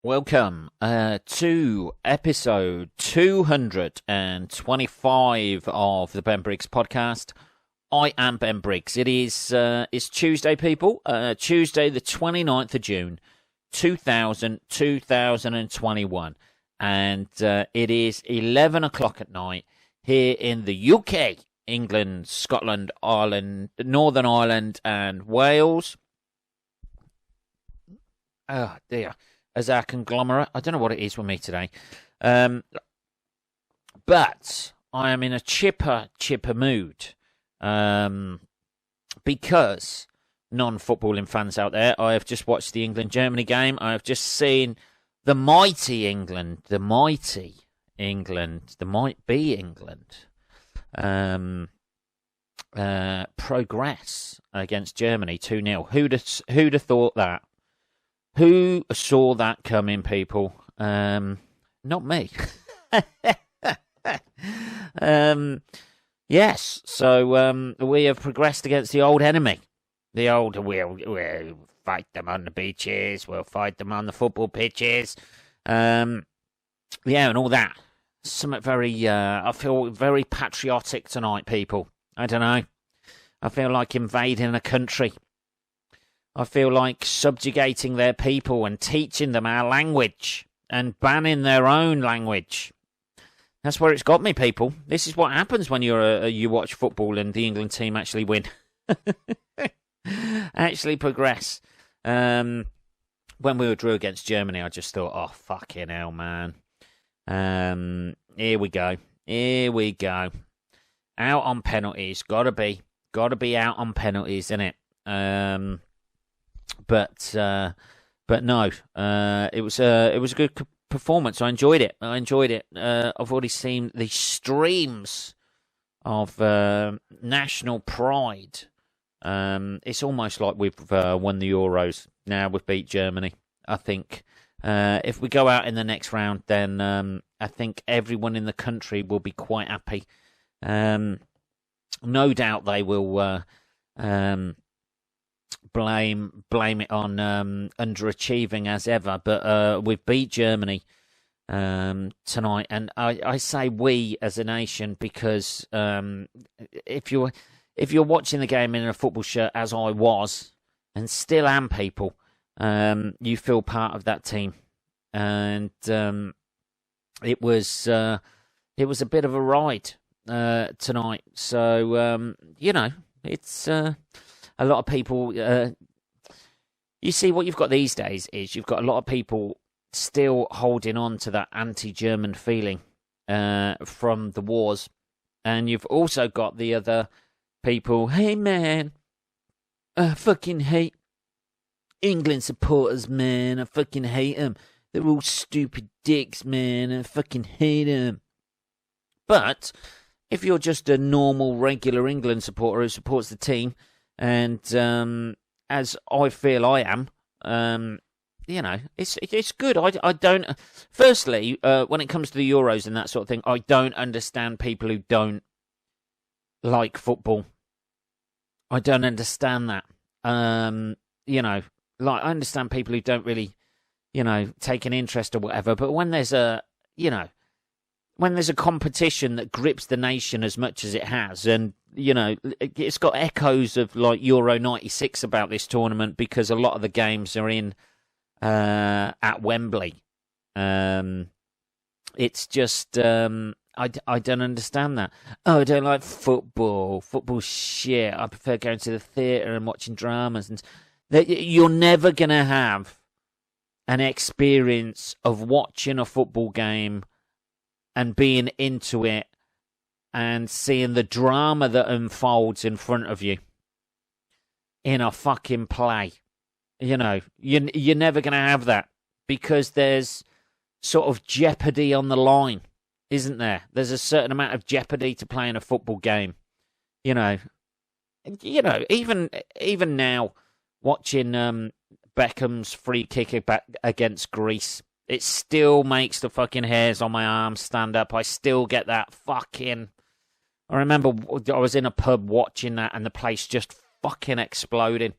Welcome to episode 225 of the Ben Briggs podcast. I am Ben Briggs. It's Tuesday, people. Tuesday, the 29th of June, 2021. And it is 11 o'clock at night here in the UK, England, Scotland, Ireland, Northern Ireland, and Wales. Oh, dear. As our conglomerate. I don't know what it is with me today. But I am in a chipper mood. Because non-footballing fans out there, I have just watched the England-Germany game. I have just seen the mighty England, the might be England, progress against Germany 2-0. Who'd have thought that? Who saw that coming, people? Not me. Yes, so we have progressed against the old enemy. We'll fight them on the beaches, we'll fight them on the football pitches. And all that. Something very, I feel very patriotic tonight, people. I don't know. I feel like invading a country. I feel like subjugating their people and teaching them our language and banning their own language. That's where it's got me, people. This is what happens when you watch football and the England team actually win. Actually progress. When we drew against Germany, I just thought, oh, fucking hell, man. Here we go. Out on penalties. Gotta be out on penalties, innit? But no, it was a good performance. I enjoyed it. I've already seen the streams of national pride. It's almost like we've won the Euros. Now we've beat Germany. I think if we go out in the next round, then I think everyone in the country will be quite happy. No doubt they will blame it on underachieving as ever, but we've beat Germany tonight, and I say we as a nation because if you're watching the game in a football shirt, as I was and still am, people, you feel part of that team, and it was a bit of a ride tonight. So it's. A lot of people, you see what you've got these days is you've got a lot of people still holding on to that anti-German feeling from the wars. And you've also got the other people, hey man, I fucking hate England supporters, man. I fucking hate them. They're all stupid dicks, man. I fucking hate them. But if you're just a normal, regular England supporter who supports the team, and as I feel I am, it's good. I don't. Firstly, when it comes to the Euros and that sort of thing, I don't understand people who don't like football. I don't understand that. I understand people who don't really, take an interest or whatever. But when there's a competition that grips the nation as much as it has, and it's got echoes of like Euro '96 about this tournament because a lot of the games are in at Wembley. It's just I don't understand that. Oh, I don't like football. Football's shit. I prefer going to the theatre and watching dramas. And you're never gonna have an experience of watching a football game and being into it and seeing the drama that unfolds in front of you in a fucking play. You're never going to have that because there's sort of jeopardy on the line, isn't there? There's a certain amount of jeopardy to playing a football game. Even now, watching Beckham's free kick against Greece, it still makes the fucking hairs on my arms stand up. I still get that fucking... I remember I was in a pub watching that and the place just fucking exploding.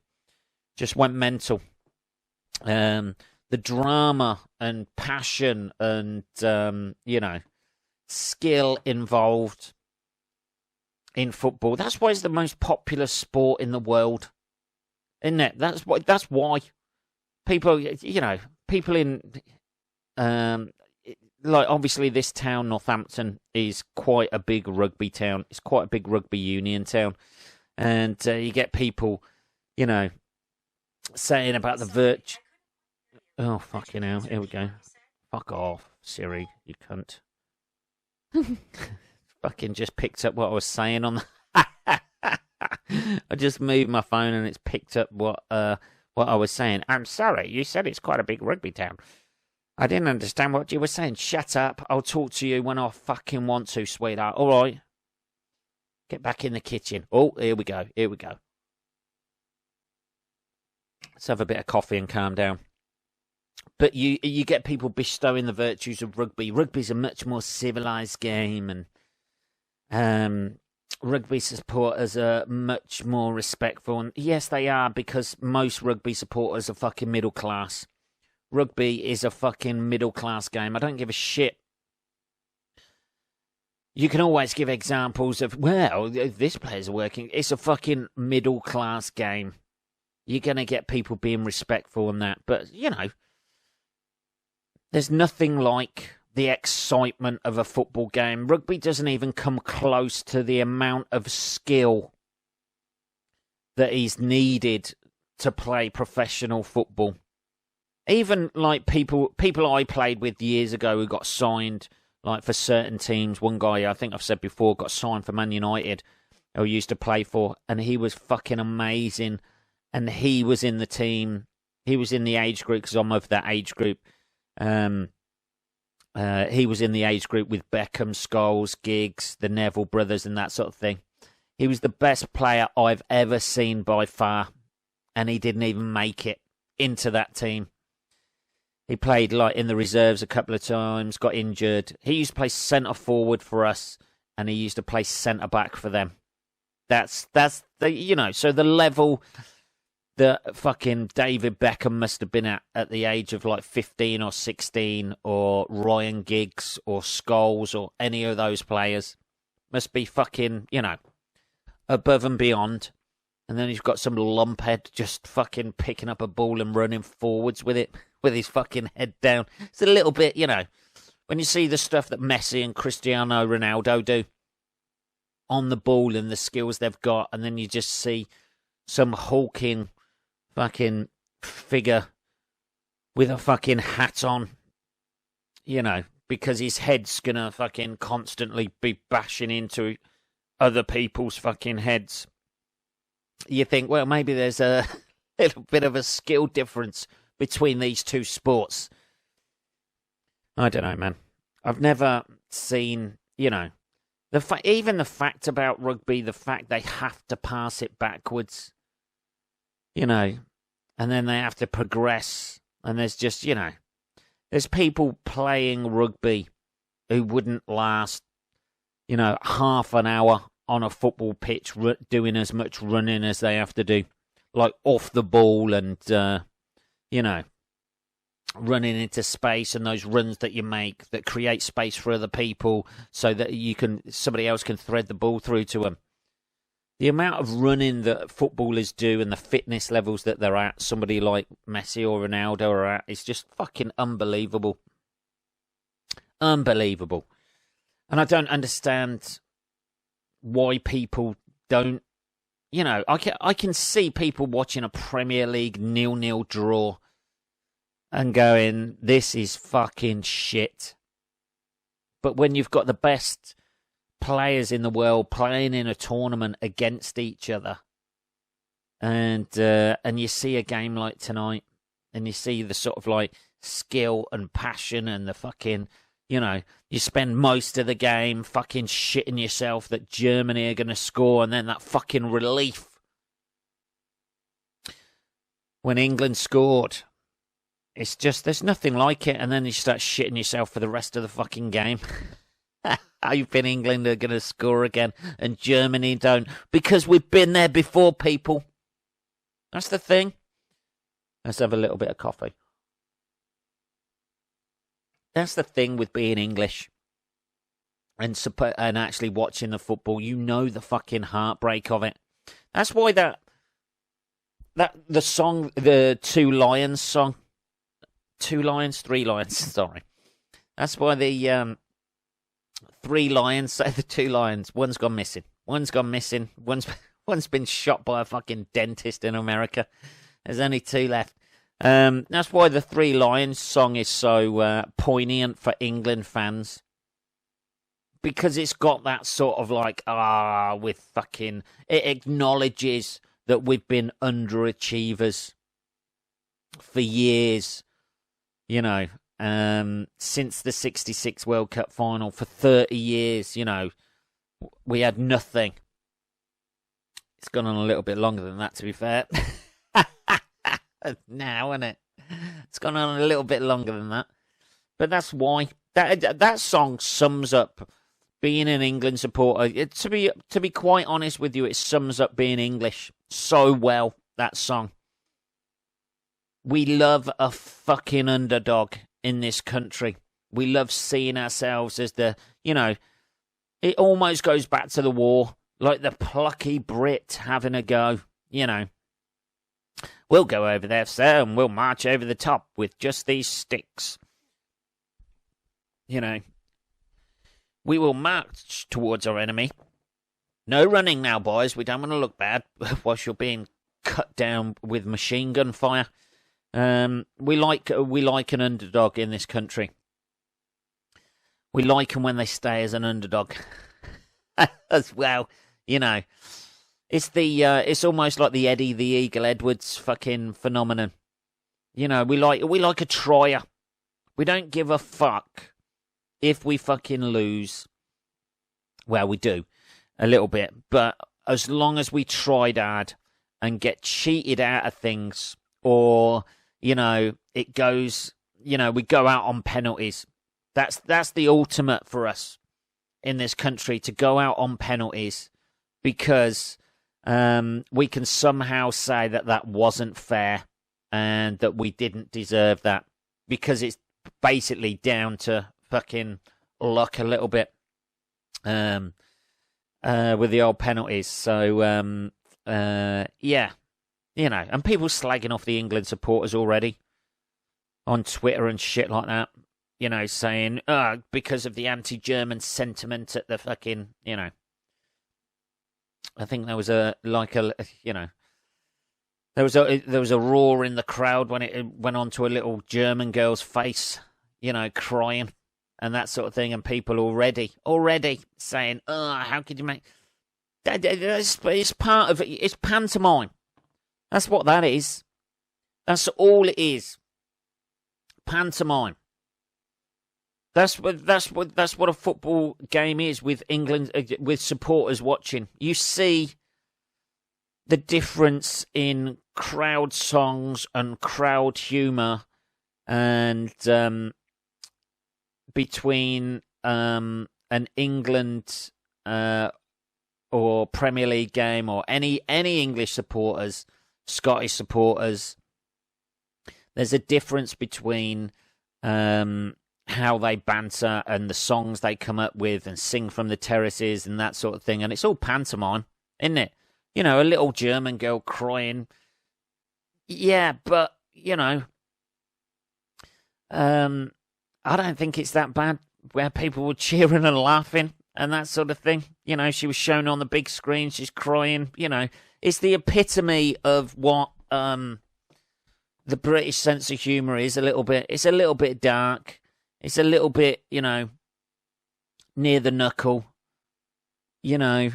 Just went mental. the drama and passion and, skill involved in football. That's why it's the most popular sport in the world, isn't it? That's why people, people in, obviously this town, Northampton, is quite a big rugby town. It's quite a big rugby union town. And you get people, saying about the virtue. Oh, fucking hell. Here we go. Fuck off, Siri, you cunt. Fucking just picked up what I was saying on the... I just moved my phone and it's picked up what I was saying. I'm sorry, you said it's quite a big rugby town. I didn't understand what you were saying. Shut up. I'll talk to you when I fucking want to, sweetheart. All right. Get back in the kitchen. Oh, here we go. Here we go. Let's have a bit of coffee and calm down. But you get people bestowing the virtues of rugby. Rugby's a much more civilised game, and rugby supporters are much more respectful. And yes, they are, because most rugby supporters are fucking middle class. Rugby is a fucking middle class game. I don't give a shit. You can always give examples of, well, this player's working. It's a fucking middle class game. You're going to get people being respectful and that. But, there's nothing like the excitement of a football game. Rugby doesn't even come close to the amount of skill that is needed to play professional football. Even like people I played with years ago who got signed like for certain teams. One guy, I think I've said before, got signed for Man United, who I used to play for, and he was fucking amazing. And he was in the team. He was in the age group, because I'm of that age group. He was in the age group with Beckham, Scholes, Giggs, the Neville brothers, and that sort of thing. He was the best player I've ever seen by far, and he didn't even make it into that team. He played like in the reserves a couple of times, got injured. He used to play centre forward for us, and he used to play centre back for them. That's the so the level that fucking David Beckham must have been at the age of like 15 or 16, or Ryan Giggs or Scholes or any of those players must be fucking, above and beyond. And then he's got some lumphead just fucking picking up a ball and running forwards with it, with his fucking head down. It's a little bit, when you see the stuff that Messi and Cristiano Ronaldo do on the ball and the skills they've got, and then you just see some hulking fucking figure with a fucking hat on, because his head's gonna fucking constantly be bashing into other people's fucking heads. You think, well, maybe there's a little bit of a skill difference between these two sports. I don't know, man. I've never seen, even the fact about rugby, the fact they have to pass it backwards, and then they have to progress. And there's just, there's people playing rugby who wouldn't last, half an hour on a football pitch doing as much running as they have to do, like off the ball and, running into space, and those runs that you make that create space for other people so that somebody else can thread the ball through to them. The amount of running that footballers do and the fitness levels that they're at, somebody like Messi or Ronaldo are at, is just fucking unbelievable. Unbelievable. And I don't understand why people don't, I can see people watching a Premier League 0-0 draw and going, this is fucking shit. But when you've got the best players in the world playing in a tournament against each other, and you see a game like tonight, and you see the sort of like skill and passion and the fucking, you spend most of the game fucking shitting yourself that Germany are going to score, and then that fucking relief when England scored. It's just, there's nothing like it, and then you start shitting yourself for the rest of the fucking game. Hoping England are going to score again, and Germany don't, because we've been there before, people. That's the thing. Let's have a little bit of coffee. That's the thing with being English and actually watching the football. You know the fucking heartbreak of it. That's why the song, the Two Lions song, Two Lions, Three Lions, sorry. That's why the Three Lions, say the Two Lions, one's gone missing. One's been shot by a fucking dentist in America. There's only two left. That's why the Three Lions song is so poignant for England fans. Because it's got that sort of like, with fucking... It acknowledges that we've been underachievers for years. You know, since the 66 World Cup final, for 30 years, you know, we had nothing. It's gone on a little bit longer than that, to be fair. Now, isn't it? It's gone on a little bit longer than that. But that's why. That song sums up being an England supporter. To be quite honest with you, it sums up being English so well, that song. We love a fucking underdog in this country. We love seeing ourselves as the, you know, it almost goes back to the war, like the plucky Brit having a go, you know. We'll go over there, sir, and we'll march over the top with just these sticks. You know, we will march towards our enemy. No running now, boys. We don't want to look bad whilst you're being cut down with machine gun fire. We like an underdog in this country. We like them when they stay as an underdog as well. You know, it's almost like the Eddie the Eagle Edwards fucking phenomenon. You know, we like a trier. We don't give a fuck if we fucking lose. Well, we do a little bit, but as long as we tried hard and get cheated out of things, or you know, it goes, you know, we go out on penalties. That's the ultimate for us in this country, to go out on penalties, because we can somehow say that wasn't fair and that we didn't deserve that, because it's basically down to fucking luck a little bit with the old penalties. So, yeah. You know, and people slagging off the England supporters already on Twitter and shit like that. You know, saying, because of the anti-German sentiment at the fucking, you know. I think there was there was a roar in the crowd when it went onto a little German girl's face, you know, crying and that sort of thing, and people already saying, how could you make... It's part of it. It's pantomime. That's what that is. That's all it is. Pantomime. That's what a football game is, with England, with supporters watching. You see the difference in crowd songs and crowd humour, and between an England or Premier League game, or any English supporters, Scottish supporters. There's a difference between how they banter and the songs they come up with and sing from the terraces and that sort of thing. And it's all pantomime, isn't it? You know, a little German girl crying. Yeah, but, you know, I don't think it's that bad where people were cheering and laughing and that sort of thing. You know, she was shown on the big screen, she's crying. You know, it's the epitome of what the British sense of humour is a little bit. It's a little bit dark. It's a little bit, you know, near the knuckle. You know,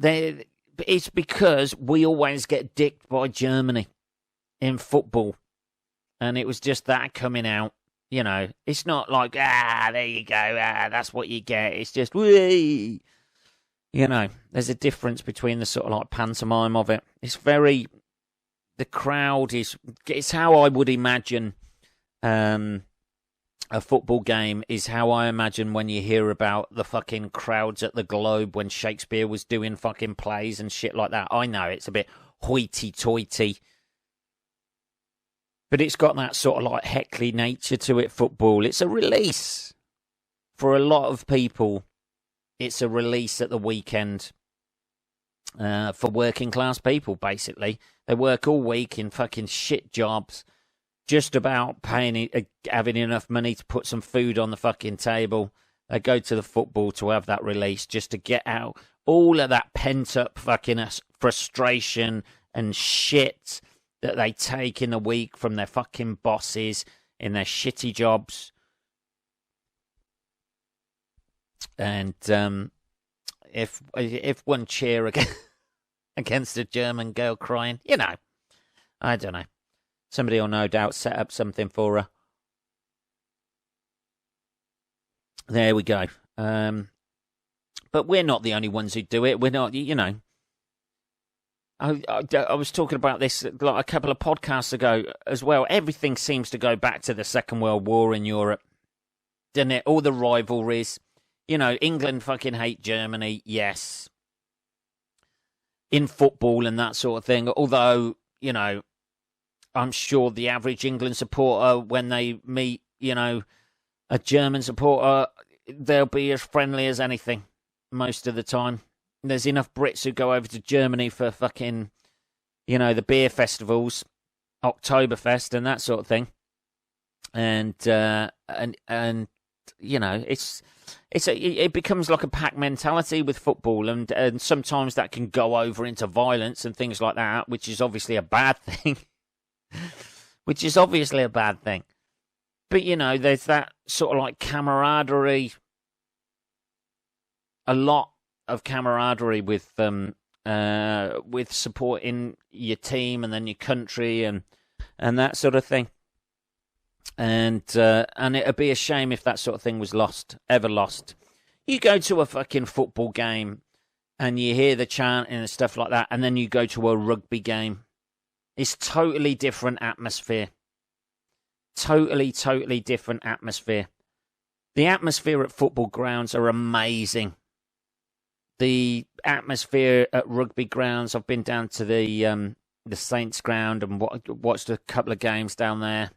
it's because we always get dicked by Germany in football. And it was just that coming out. You know, it's not like, there you go, that's what you get. It's just, whee! You know, there's a difference between the sort of like pantomime of it. It's very, the crowd it's how I would imagine a football game is how I imagine when you hear about the fucking crowds at the Globe when Shakespeare was doing fucking plays and shit like that. I know it's a bit hoity-toity. But it's got that sort of like heckly nature to it, football. It's a release. For a lot of people, it's a release at the weekend for working class people, basically. They work all week in fucking shit jobs, just about having enough money to put some food on the fucking table. They go to the football to have that release, just to get out all of that pent-up fucking frustration and shit that they take in the week from their fucking bosses in their shitty jobs. And if one cheer against a German girl crying, I don't know. Somebody will no doubt set up something for her. There we go. But we're not the only ones who do it. We're not, I was talking about this like a couple of podcasts ago as well. Everything seems to go back to the Second World War in Europe, doesn't it? All the rivalries. England fucking hate Germany, yes. In football and that sort of thing. Although, I'm sure the average England supporter, when they meet, a German supporter, they'll be as friendly as anything most of the time. There's enough Brits who go over to Germany for fucking, the beer festivals, Oktoberfest and that sort of thing. And it becomes like a pack mentality with football, and sometimes that can go over into violence and things like that, which is obviously a bad thing. But, there's that sort of like camaraderie, a lot of camaraderie with supporting your team and then your country and that sort of thing. And it'd be a shame if that sort of thing was ever lost. You go to a fucking football game and you hear the chanting and stuff like that, and then you go to a rugby game. It's totally different atmosphere. Totally different atmosphere. The atmosphere at football grounds are amazing. The atmosphere at rugby grounds, I've been down to the Saints ground and watched a couple of games down there.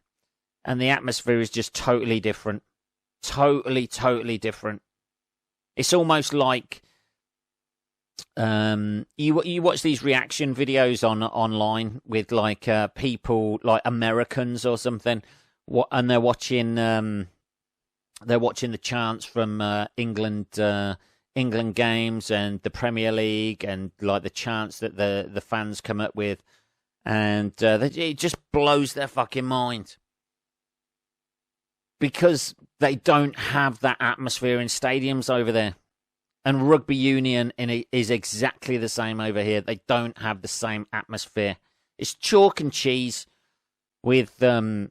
And the atmosphere is just totally different. Totally different. It's almost like you watch these reaction videos online with like people like Americans or something, and they're watching the chants from England games and the Premier League, and like the chants that the fans come up with, and it just blows their fucking mind. Because they don't have that atmosphere in stadiums over there. And rugby union is exactly the same over here. They don't have the same atmosphere. It's chalk and cheese with football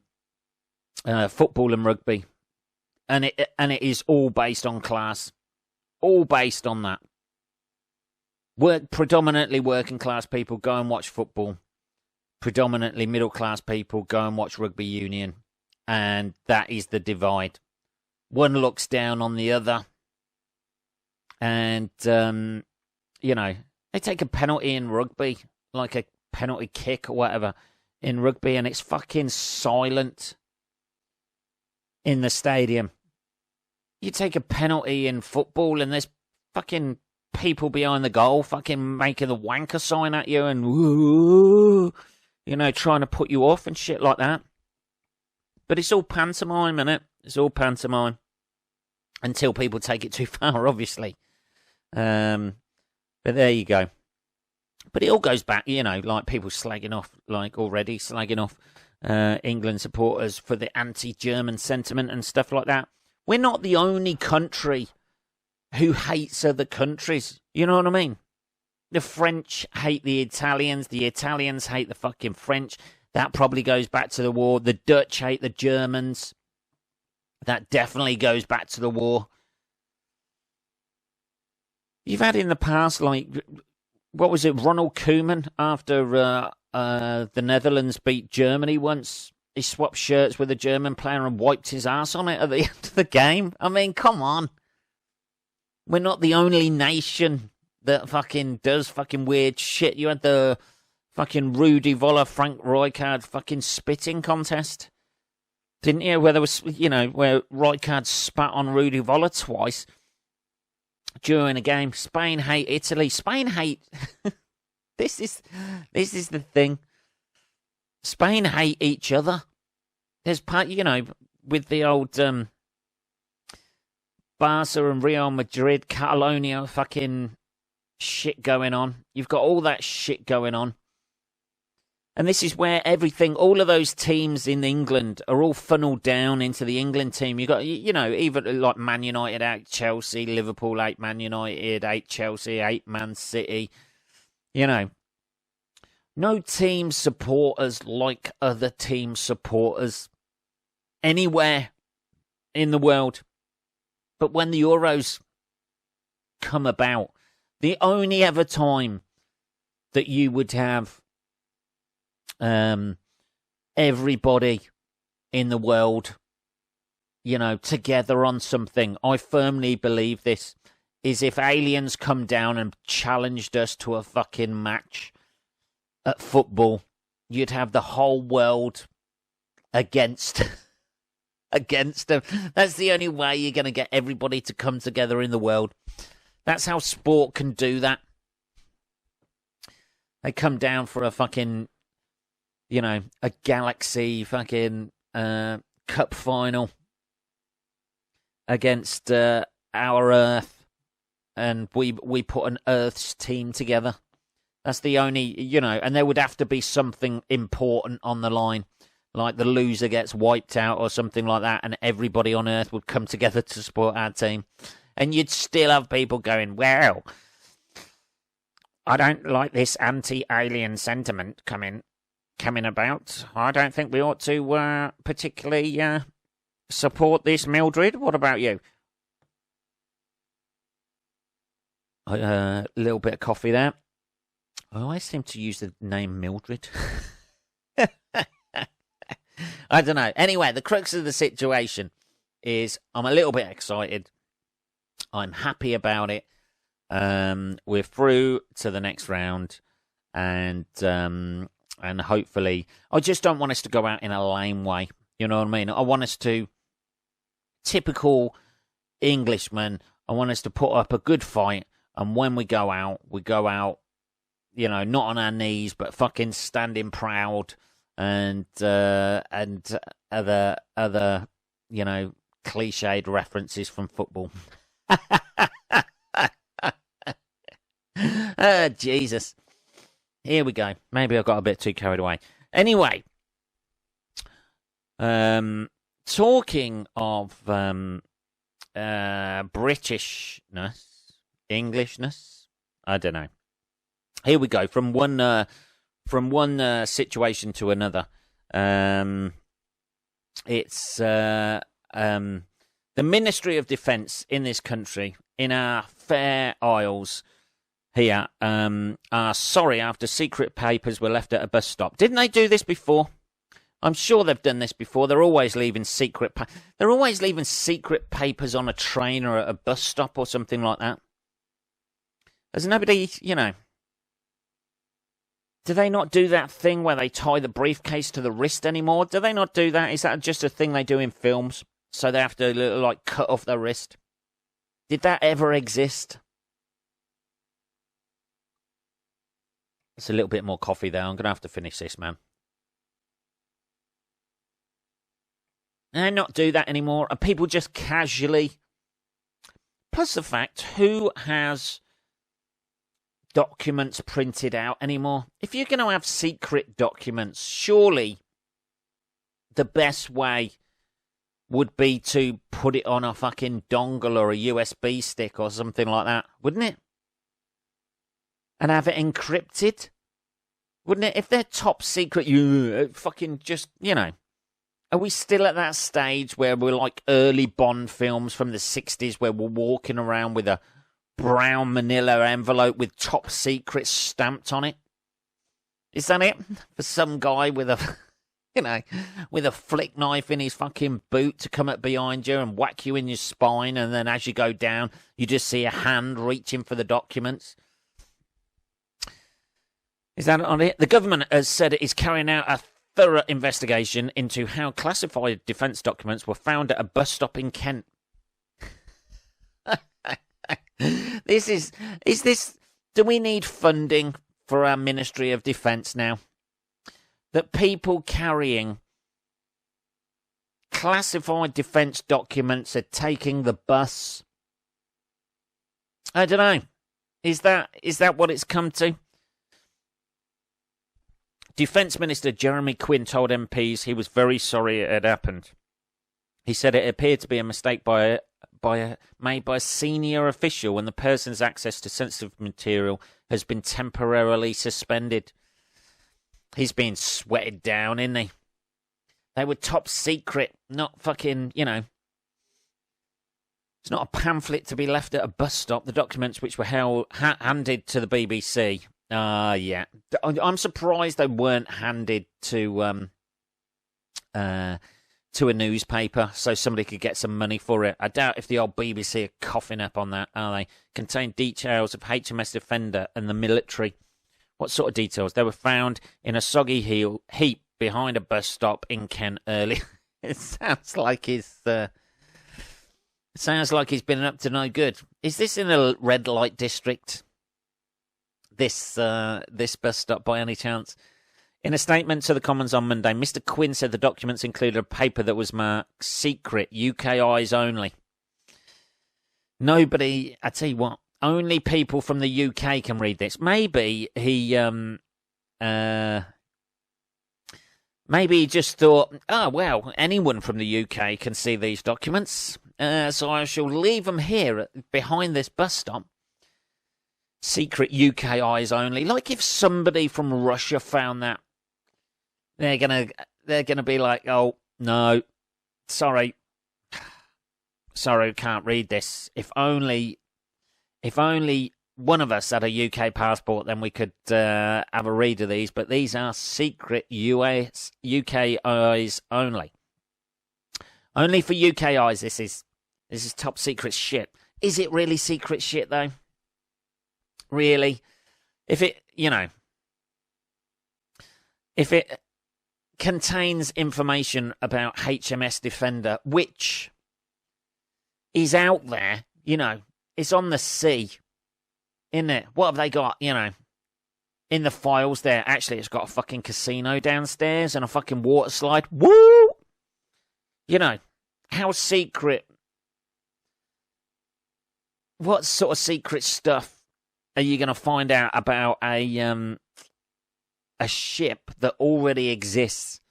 and rugby. And it is all based on class. All based on that. Predominantly working class people go and watch football. Predominantly middle class people go and watch rugby union. And that is the divide. One looks down on the other. And, they take a penalty in rugby, like a penalty kick or whatever, in rugby, and it's fucking silent in the stadium. You take a penalty in football, and there's fucking people behind the goal fucking making the wanker sign at you and, woo, trying to put you off and shit like that. But it's all pantomime, innit? It's all pantomime. Until people take it too far, obviously. But there you go. But it all goes back, like people slagging off England supporters for the anti-German sentiment and stuff like that. We're not the only country who hates other countries. You know what I mean? The French hate the Italians hate the fucking French. That probably goes back to the war. The Dutch hate the Germans. That definitely goes back to the war. You've had in the past, like, what was it, Ronald Koeman, after the Netherlands beat Germany once, he swapped shirts with a German player and wiped his ass on it at the end of the game. I mean, come on. We're not the only nation that fucking does fucking weird shit. You had the fucking Rudi Voller, Frank Rijkaard fucking spitting contest. Didn't you? Where there was, where Rijkaard spat on Rudi Voller twice during a game. Spain hate Italy. Spain hate... This is the thing. Spain hate each other. There's part, with the old Barca and Real Madrid, Catalonia fucking shit going on. You've got all that shit going on. And this is where all of those teams in England are all funneled down into the England team. You've got, even like Man United out Chelsea, Liverpool 8 Man United, 8 Chelsea, 8 Man City. No team supporters like other team supporters anywhere in the world. But when the Euros come about, the only ever time that you would have everybody in the world, together on something, I firmly believe this, is if aliens come down and challenged us to a fucking match at football. You'd have the whole world against them. That's the only way you're going to get everybody to come together in the world. That's how sport can do that. They come down for a fucking, a Galaxy fucking cup final against our Earth. And we put an Earth's team together. That's the only, and there would have to be something important on the line. Like the loser gets wiped out or something like that. And everybody on Earth would come together to support our team. And you'd still have people going, well, I don't like this anti-alien sentiment coming about. I don't think we ought to particularly support this, Mildred. What about you? A little bit of coffee there. I always seem to use the name Mildred. I don't know. Anyway, the crux of the situation is I'm a little bit excited. I'm happy about it. We're through to the next round, and hopefully, I just don't want us to go out in a lame way. You know what I mean? I want us to, typical Englishman, I want us to put up a good fight. And when we go out, not on our knees, but fucking standing proud and other, cliched references from football. Jesus. Here we go. Maybe I got a bit too carried away. Anyway, talking of Britishness, Englishness, I don't know. Here we go from one situation to another. It's the Ministry of Defence in this country, in our Fair Isles here, are sorry after secret papers were left at a bus stop. Didn't they do this before? I'm sure they've done this before. They're always leaving secret papers on a train or at a bus stop or something like that. Has nobody, do they not do that thing where they tie the briefcase to the wrist anymore? Do they not do that? Is that just a thing they do in films? So they have to, cut off their wrist? Did that ever exist? It's a little bit more coffee there. I'm going to have to finish this, man. And not do that anymore. Are people just casually... Plus the fact, who has documents printed out anymore? If you're going to have secret documents, surely the best way would be to put it on a fucking dongle or a USB stick or something like that, wouldn't it? And have it encrypted? Wouldn't it? If they're top secret, you fucking just, Are we still at that stage where we're like early Bond films from the 60s where we're walking around with a brown manila envelope with top secret stamped on it? Is that it? For some guy with a, with a flick knife in his fucking boot to come up behind you and whack you in your spine, and then as you go down, you just see a hand reaching for the documents. Is that on it? The government has said it is carrying out a thorough investigation into how classified defence documents were found at a bus stop in Kent. Is this, do we need funding for our Ministry of Defence now? That people carrying classified defence documents are taking the bus? I don't know. Is that what it's come to? Defence Minister Jeremy Quinn told MPs he was very sorry it had happened. He said it appeared to be a mistake made by a senior official and the person's access to sensitive material has been temporarily suspended. He's being sweated down, isn't he? They were top secret, not fucking, It's not a pamphlet to be left at a bus stop. The documents which were handed to the BBC. Yeah. I'm surprised they weren't handed to a newspaper so somebody could get some money for it. I doubt if the old BBC are coughing up on that, are they? Contain details of HMS Defender and the military. What sort of details? They were found in a soggy heap behind a bus stop in Kent early. It sounds like he's been up to no good. Is this in a red light district? This bus stop by any chance? In a statement to the Commons on Monday, Mr. Quinn said the documents included a paper that was marked secret, UK eyes only. Nobody, I tell you what, only people from the UK can read this. Maybe he just thought, oh, well, anyone from the UK can see these documents, so I shall leave them here behind this bus stop. Secret UK eyes only. Like if somebody from Russia found that, they're gonna be like, oh no, sorry, can't read this. If only one of us had a UK passport, then we could have a read of these. But these are secret UK eyes only. Only for UK eyes. This is top secret shit. Is it really secret shit though? Really? If it contains information about HMS Defender, which is out there, it's on the sea, isn't it? What have they got, in the files there? Actually, it's got a fucking casino downstairs and a fucking water slide. Woo! How secret? What sort of secret stuff are you going to find out about a ship that already exists?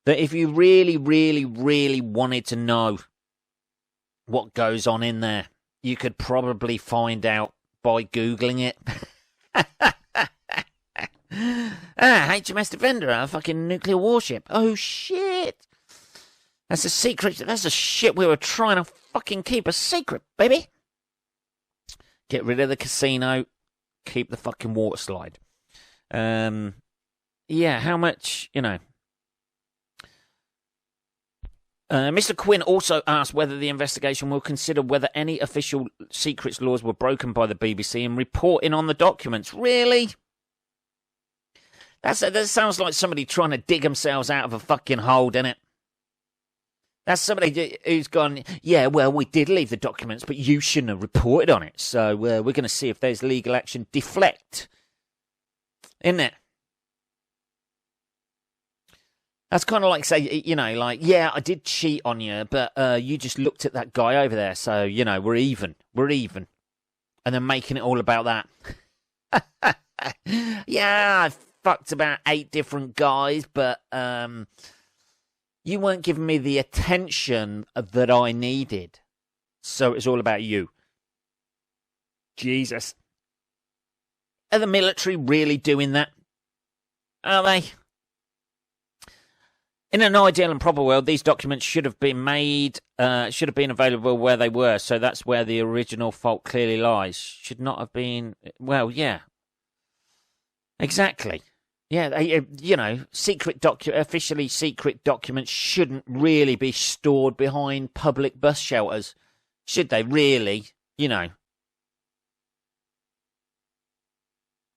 That if you really, really, really wanted to know what goes on in there, you could probably find out by Googling it. HMS Defender, a fucking nuclear warship. Oh, shit. That's a secret. That's a shit we were trying to fucking keep a secret, baby. Get rid of the casino. Keep the fucking water slide. Yeah, how much, Mr. Quinn also asked whether the investigation will consider whether any official secrets laws were broken by the BBC in reporting on the documents. Really? That sounds like somebody trying to dig themselves out of a fucking hole, doesn't it? That's somebody who's gone, yeah, well, we did leave the documents, but you shouldn't have reported on it. So we're going to see if there's legal action. Deflect. Isn't it? That's kind of like, say, yeah, I did cheat on you, but you just looked at that guy over there. So, we're even. We're even. And then making it all about that. Yeah, I fucked about 8 different guys, but you weren't giving me the attention that I needed. So it's all about you. Jesus. Are the military really doing that? Are they? In an ideal and proper world, these documents should have been available where they were. So that's where the original fault clearly lies. Should not have been. Well, yeah. Exactly. Yeah, officially secret documents shouldn't really be stored behind public bus shelters. Should they really?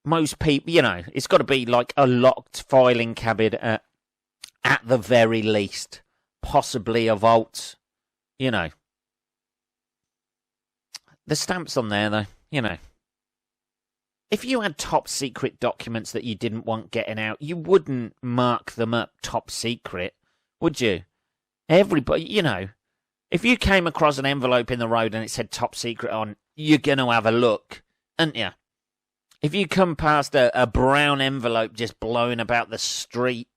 most people, it's got to be like a locked filing cabinet at the very least, possibly a vault. The stamp's on there though. If you had top secret documents that you didn't want getting out, you wouldn't mark them up top secret, would you? Everybody, if you came across an envelope in the road and it said top secret on, you're going to have a look, aren't you? If you come past a brown envelope just blowing about the street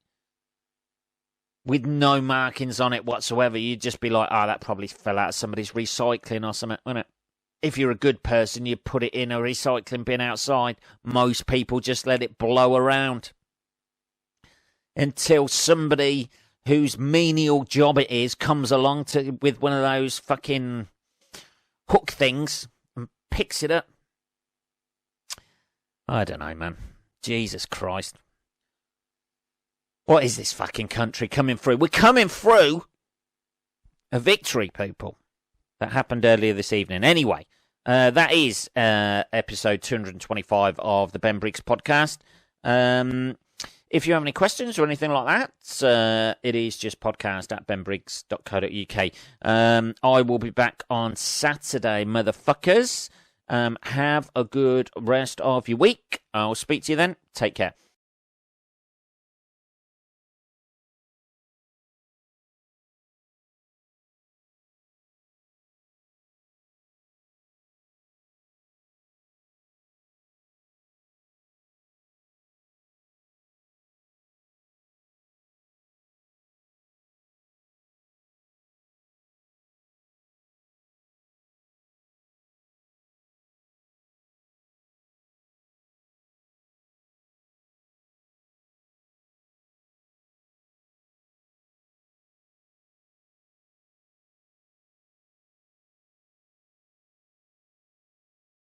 with no markings on it whatsoever, you'd just be like, that probably fell out of somebody's recycling or something, wouldn't it? If you're a good person, you put it in a recycling bin outside. Most people just let it blow around until somebody whose menial job it is comes along with one of those fucking hook things and picks it up. I don't know, man. Jesus Christ. What is this fucking country coming through? We're coming through a victory, people. That happened earlier this evening. Anyway, that is episode 225 of the Ben Briggs podcast. If you have any questions or anything like that, it is just podcast@benbriggs.co.uk. I will be back on Saturday, motherfuckers. Have a good rest of your week. I'll speak to you then. Take care.